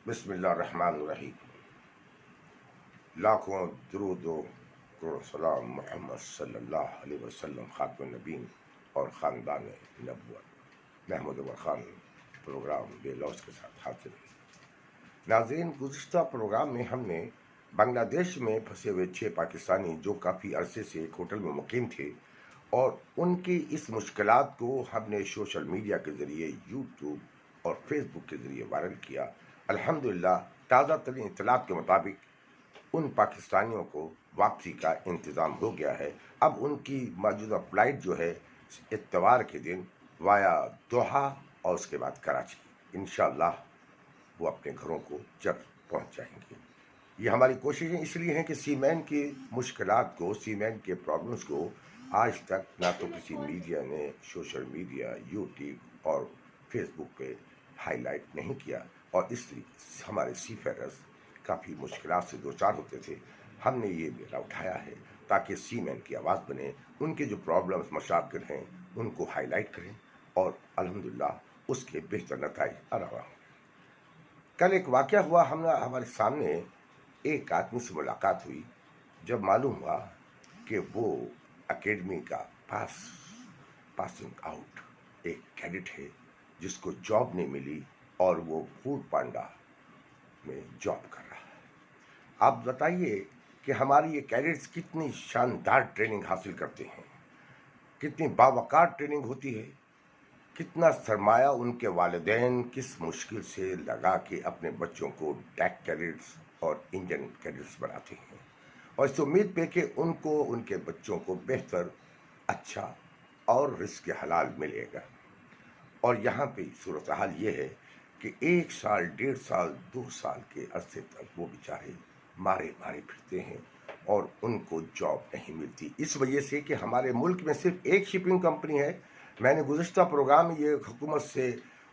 بسم اللہ الرحمن الرحیم. لاکھوں درود و کروڑ سلام محمد صلی اللہ علیہ وسلم خاتم النبیین اور خاندان نبوت. محمود عمر خان پروگرام بے لوز کے ساتھ حاضر ہے. ناظرین، گزشتہ پروگرام میں ہم نے بنگلہ دیش میں پھنسے ہوئے 6 پاکستانی جو کافی عرصے سے ایک ہوٹل میں مقیم تھے اور ان کی اس مشکلات کو ہم نے سوشل میڈیا کے ذریعے یوٹیوب اور فیس بک کے ذریعے وائرل کیا. الحمدللہ تازہ ترین اطلاعات کے مطابق ان پاکستانیوں کو واپسی کا انتظام ہو گیا ہے. اب ان کی موجودہ فلائٹ جو ہے اتوار کے دن وایا دوحہ اور اس کے بعد کراچی. انشاءاللہ وہ اپنے گھروں کو جلد پہنچ جائیں گے. یہ ہماری کوششیں اس لیے ہیں کہ سی مین کی مشکلات کو، سی مین کے پرابلمس کو آج تک نہ تو کسی میڈیا نے سوشل میڈیا، یوٹیوب اور فیس بک پہ ہائی لائٹ نہیں کیا، اور اس طریقے سے ہمارے سی فیررز کافی مشکلات سے دوچار ہوتے تھے. ہم نے یہ بیڑا اٹھایا ہے تاکہ سی مین کی آواز بنے، ان کے جو پرابلمس مشاکل ہیں ان کو ہائی لائٹ کریں اور الحمدللہ اس کے بہتر نتائج آ رہا ہوں. کل ایک واقعہ ہوا، ہمارے سامنے ایک آدمی سے ملاقات ہوئی. جب معلوم ہوا کہ وہ اکیڈمی کا پاسنگ آؤٹ ایک کیڈٹ ہے جس کو جاب نہیں ملی اور وہ فوڈ پانڈا میں جاب کر رہا ہے. آپ بتائیے کہ ہماری یہ کیڈٹس کتنی شاندار ٹریننگ حاصل کرتے ہیں، کتنی باوقار ٹریننگ ہوتی ہے، کتنا سرمایہ ان کے والدین کس مشکل سے لگا کے اپنے بچوں کو ڈیک کیڈٹس اور انجن کیڈٹس بناتے ہیں، اور اس امید پہ کہ ان کو ان کے بچوں کو بہتر، اچھا اور رزق حلال ملے گا. اور یہاں پہ صورتحال یہ ہے کہ 1 سال، 1.5 سال، 2 سال کے عرصے تک وہ بیچارے مارے پھرتے ہیں اور ان کو جاب نہیں ملتی، اس وجہ سے کہ ہمارے ملک میں صرف ایک شپنگ کمپنی ہے. میں نے گزشتہ پروگرام میں یہ حکومت سے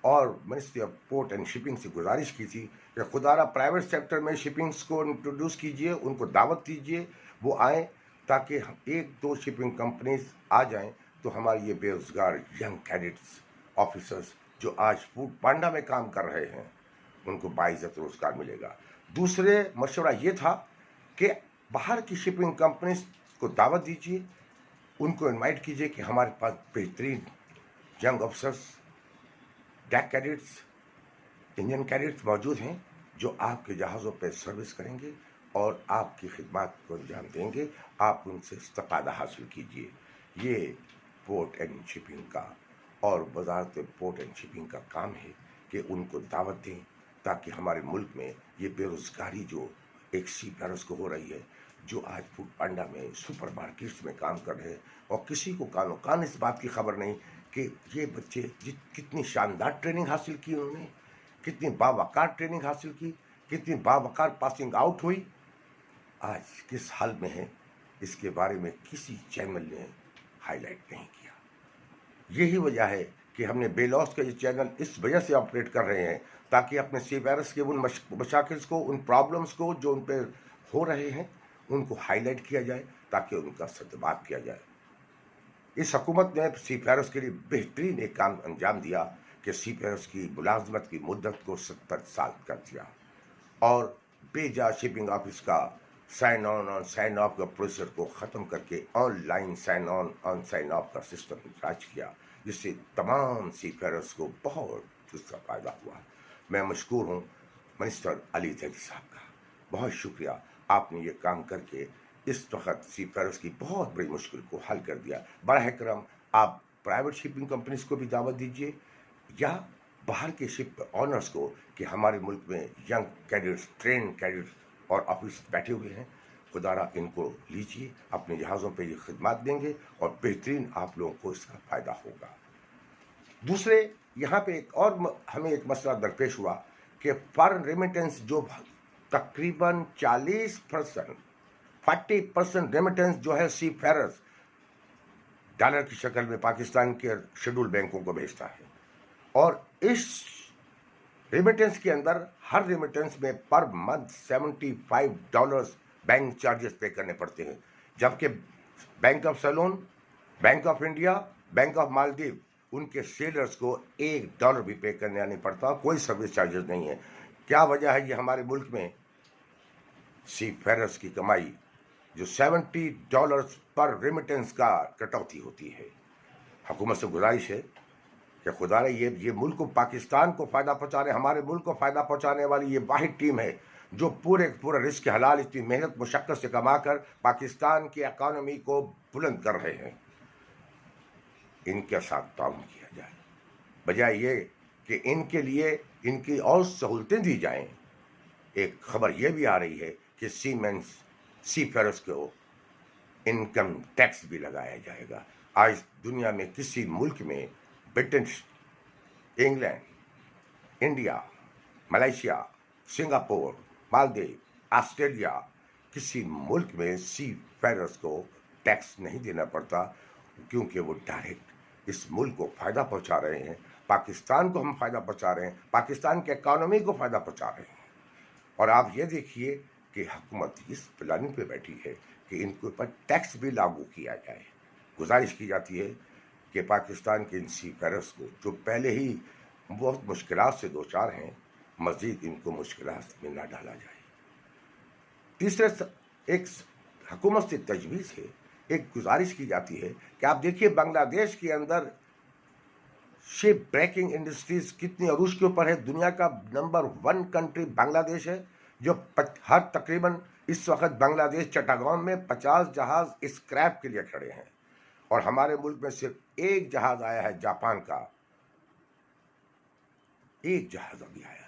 اور ministry of port and shipping سے گزارش کی تھی کہ خدارہ پرائیویٹ سیکٹر میں شپنگس کو انٹروڈیوس کیجئے، ان کو دعوت دیجئے، وہ آئیں تاکہ 1-2 شپنگ کمپنیز آ جائیں تو ہماری یہ بے روزگار ینگ کیڈٹس آفیسرز جو آج فوڈ پانڈا میں کام کر رہے ہیں ان کو باعزت روزگار ملے گا. دوسرے مشورہ یہ تھا کہ باہر کی شپنگ کمپنیز کو دعوت دیجیے، ان کو انوائٹ کیجیے کہ ہمارے پاس بہترین ینگ افسرس، ڈیک کیڈٹس، انجن کیڈٹس موجود ہیں جو آپ کے جہازوں پہ سروس کریں گے اور آپ کی خدمات کو انجام دیں گے. آپ ان سے استفادہ حاصل کیجیے. یہ پورٹ اینڈ شپنگ کا اور وزارت پورٹ اینڈ شپنگ کا کام ہے کہ ان کو دعوت دیں تاکہ ہمارے ملک میں یہ بے روزگاری جو ایک سی پیرس کو ہو رہی ہے، جو آج فوڈ پانڈا میں سپر مارکیٹس میں کام کر رہے ہیں اور کسی کو کانوں کان اس بات کی خبر نہیں کہ یہ بچے کتنی شاندار ٹریننگ حاصل کی، انہوں نے کتنی باوقار ٹریننگ حاصل کی، کتنی باوقار پاسنگ آؤٹ ہوئی، آج کس حال میں ہے اس کے بارے میں کسی چینل نے ہائی لائٹ نہیں کیا. یہی وجہ ہے کہ ہم نے بے لوس کا یہ چینل اس وجہ سے آپریٹ کر رہے ہیں تاکہ اپنے سی وائرس کے ان مشاکل کو، ان پرابلمس کو جو ان پہ ہو رہے ہیں ان کو ہائی لائٹ کیا جائے تاکہ ان کا سدباب کیا جائے. اس حکومت نے سی فیرس کے لیے بہترین ایک کام انجام دیا کہ سی فیرس کی ملازمت کی مدت کو 70 سال کر دیا اور بیجا شپنگ آفس کا سائن آن اور سائن آف کا پروسیسر کو ختم کر کے online sign on sign off کا سسٹم راج کیا، جس سے تمام سی فیرس کو بہت اس کا فائدہ ہوا. میں مشکور ہوں منسٹر علی زیدی صاحب کا، بہت شکریہ. آپ نے یہ کام کر کے اس وقت سی فیرس کی بہت بڑی مشکل کو حل کر دیا. براہ کرم آپ پرائیویٹ شپنگ کمپنیز کو بھی دعوت دیجیے یا باہر کے شپ آنرز کو کہ ہمارے ملک میں ینگ کیڈٹس، ٹرین کیڈٹس اور آفیسر بیٹھے ہوئے ہیں، خدارہ ان کو لیجیے، اپنے جہازوں پہ یہ خدمات دیں گے اور بہترین آپ لوگوں کو اس کا فائدہ ہوگا. دوسرے یہاں پہ ایک اور ہمیں ایک مسئلہ درپیش ہوا کہ فارن ریمیٹنس جو تقریباً 40% ریمیٹنس جو ہے سی فیرس ڈالر کی شکل میں پاکستان کے شیڈول بینکوں کو بھیجتا ہے، اور اس ریمیٹنس کے اندر ہر ریمیٹنس میں per month $75 bank charges pay کرنے پڑتے ہیں، جبکہ Bank of Ceylon, Bank of India, Bank of Maldives ان کے سیلرز کو $1 بھی پے کرنا نہیں پڑتا، کوئی سروس چارجز نہیں ہے۔ کیا وجہ ہے؟ یہ ہمارے ملک میں سی فیررز کی کمائی جو $70 پر ریمیٹنس کا کٹوتی ہوتی ہے۔ حکومت سے گزارش ہے کہ خدا رہے یہ ملک کو، پاکستان کو فائدہ پہنچا رہے، ہمارے ملک کو فائدہ پہنچانے والی یہ واحد ٹیم ہے جو پورا رزق حلال اتنی محنت مشقت سے کما کر پاکستان کی اکانومی کو بلند کر رہے ہیں۔ ان کے ساتھ تعاون کیا جائے، بجائے یہ کہ ان کے لیے ان کی اور سہولتیں دی جائیں۔ ایک خبر یہ بھی آ رہی ہے کہ سی فیررز کو انکم ٹیکس بھی لگایا جائے گا۔ آج دنیا میں کسی ملک میں، Britain, England, India, Malaysia, Singapore, Maldives, Australia, کسی ملک میں سی فیررز کو ٹیکس نہیں دینا پڑتا، کیونکہ وہ ڈائریکٹ اس ملک کو فائدہ پہنچا رہے ہیں، پاکستان کو ہم فائدہ پہنچا رہے ہیں، پاکستان کے اکانومی کو فائدہ پہنچا رہے ہیں۔ اور آپ یہ دیکھیے کہ حکومت اس پلاننگ پہ بیٹھی ہے کہ ان کے اوپر ٹیکس بھی لاگو کیا جائے۔ گزارش کی جاتی ہے کہ پاکستان کے ان سی فیررز کو، جو پہلے ہی بہت مشکلات سے دوچار ہیں، مزید ان کو مشکلات میں نہ ڈالا جائے۔ تیسرے ایک حکومت سے تجویز ہے، ایک گزارش کی جاتی ہے کہ آپ دیکھیے بنگلہ دیش کے اندر شپ بریکنگ انڈسٹریز کتنی عروج کے اوپر ہے۔ دنیا کا نمبر 1 کنٹری بنگلہ دیش ہے، جو ہر تقریباً اس وقت بنگلہ دیش چٹاگان میں 50 جہاز اسکریپ کے لیے کھڑے ہیں، اور ہمارے ملک میں صرف ایک جہاز آیا ہے جاپان کا، ایک جہاز ابھی آیا ہے۔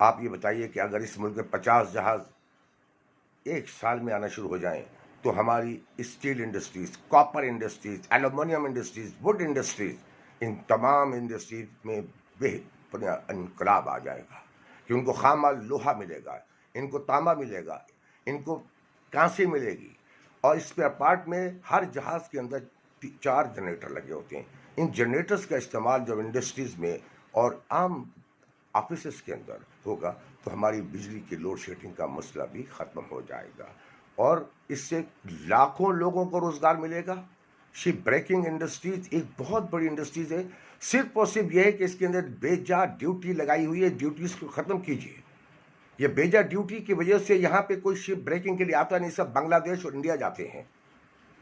آپ یہ بتائیے کہ اگر اس ملک میں 50 جہاز ایک سال میں آنا شروع ہو جائیں تو ہماری steel industries, copper industries, aluminium industries, wood industries, ان تمام انڈسٹریز میں انقلاب آ جائے گا، کہ ان کو خام مال لوہا ملے گا، ان کو تانبا ملے گا، ان کو کانسی ملے گی، اور اسپیئر پارٹ میں ہر جہاز کے اندر 4 جنریٹر لگے ہوتے ہیں۔ ان جنریٹرز کا استعمال جب انڈسٹریز میں اور عام آفیسز کے اندر ہوگا تو ہماری بجلی کی لوڈ شیڈنگ کا مسئلہ بھی ختم ہو جائے گا، اور اس سے لاکھوں لوگوں کو روزگار ملے گا۔ شپ بریکنگ انڈسٹریز ایک بہت بڑی انڈسٹریز ہے، صرف اور صرف یہ ہے کہ اس کے اندر بے جا ڈیوٹی لگائی ہوئی ہے، ڈیوٹیز کو ختم کیجیے۔ یہ بے جا ڈیوٹی کی وجہ سے یہاں پہ کوئی شپ بریکنگ کے لیے آتا نہیں، سب بنگلہ دیش اور انڈیا جاتے ہیں۔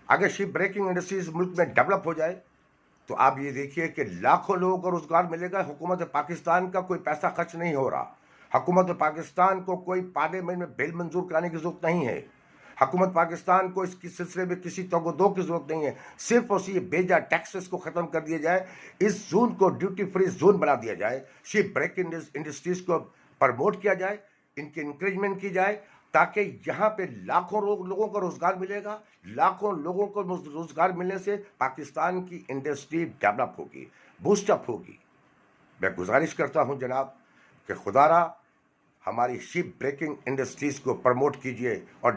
اگر شپ بریکنگ انڈسٹریز ملک میں ڈیولپ ہو جائے تو آپ یہ دیکھیے کہ لاکھوں لوگوں کو روزگار ملے گا۔ حکومت پاکستان کا کوئی پیسہ خرچ نہیں ہو رہا، حکومت پاکستان کو کوئی پارلیمنٹ میں بل منظور کرانے کی ضرورت نہیں ہے، حکومت پاکستان کو اس کی سلسلے میں کسی توگو کی ضرورت نہیں ہے۔ صرف اور صرف بیجا ٹیکسز کو ختم کر دیا جائے، اس زون کو ڈیوٹی فری زون بنا دیا جائے، شپ بریکنگ انڈسٹریز کو پروموٹ کیا جائے، ان کی انکریجمنٹ کی جائے، تاکہ یہاں پہ لاکھوں لوگوں کو روزگار ملے گا۔ لاکھوں لوگوں کو روزگار ملنے سے پاکستان کی انڈسٹری ڈیولپ ہوگی، بوسٹ اپ ہوگی۔ میں گزارش کرتا ہوں جناب کہ خدا را ہماری شپ بریکنگ انڈسٹریز کو پروموٹ کیجیے، اور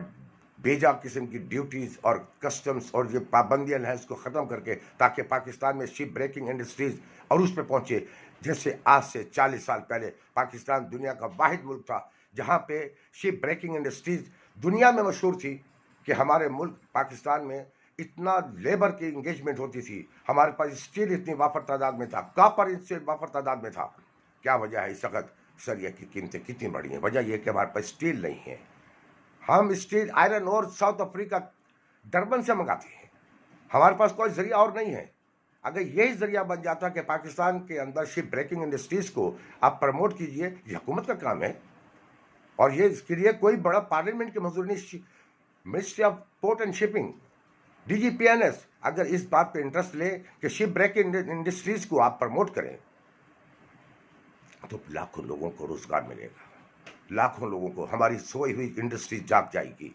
بیجا قسم کی ڈیوٹیز اور کسٹمز اور یہ پابندیاں ہیں اس کو ختم کر کے، تاکہ پاکستان میں شپ بریکنگ انڈسٹریز عروج پہ پہنچے۔ جیسے آج سے 40 سال پہلے پاکستان دنیا کا واحد ملک تھا جہاں پہ شپ بریکنگ انڈسٹریز دنیا میں مشہور تھی، کہ ہمارے ملک پاکستان میں اتنا لیبر کی انگیجمنٹ ہوتی تھی، ہمارے پاس اسٹیل اتنی وافر تعداد میں تھا، کاپر اس سے وافر تعداد میں تھا۔ کیا وجہ ہے اس وقت سریا کی قیمتیں کتنی بڑھی ہیں؟ وجہ یہ کہ ہمارے پاس اسٹیل نہیں ہے۔ ہم اسٹیل آئرن اور ساؤتھ افریقہ ڈربن سے منگاتے ہیں، ہمارے پاس کوئی ذریعہ اور نہیں ہے۔ اگر یہی ذریعہ بن جاتا کہ پاکستان کے اندر شپ بریکنگ انڈسٹریز کو آپ پروموٹ کیجئے، یہ حکومت کا کام ہے، اور یہ اس کے لیے کوئی بڑا پارلیمنٹ کی منظوری نہیں۔ Ministry of port and shipping, DGPNS اگر اس بات پہ انٹرسٹ لے کہ شپ بریکنگ انڈسٹریز کو آپ پروموٹ کریں تو لاکھوں لوگوں کو روزگار ملے گا، لاکھوں لوگوں کو، ہماری سوئی ہوئی انڈسٹری جاگ جائے گی،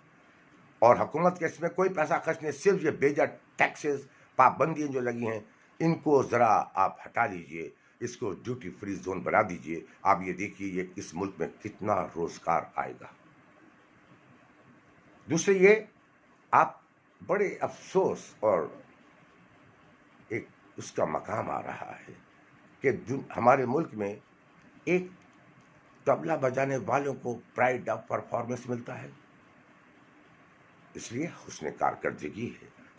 اور حکومت کے اس میں کوئی پیسہ خرچ نہیں، صرف یہ بیجا ٹیکسز، پابندیاں جو لگی ہیں ان کو ذرا آپ ہٹا لیجئے، اس کو ڈیوٹی فری زون بنا دیجئے۔ آپ یہ دیکھیے یہ اس ملک میں کتنا روزگار آئے گا۔ دوسرے یہ آپ بڑے افسوس اور ایک اس کا مقام آ رہا ہے کہ ہمارے ملک میں ایک طبلہ بجانے والوں کو پرائڈ آف پرفارمنس ملتا ہے، اس لیے حسن کارکردگی ہے،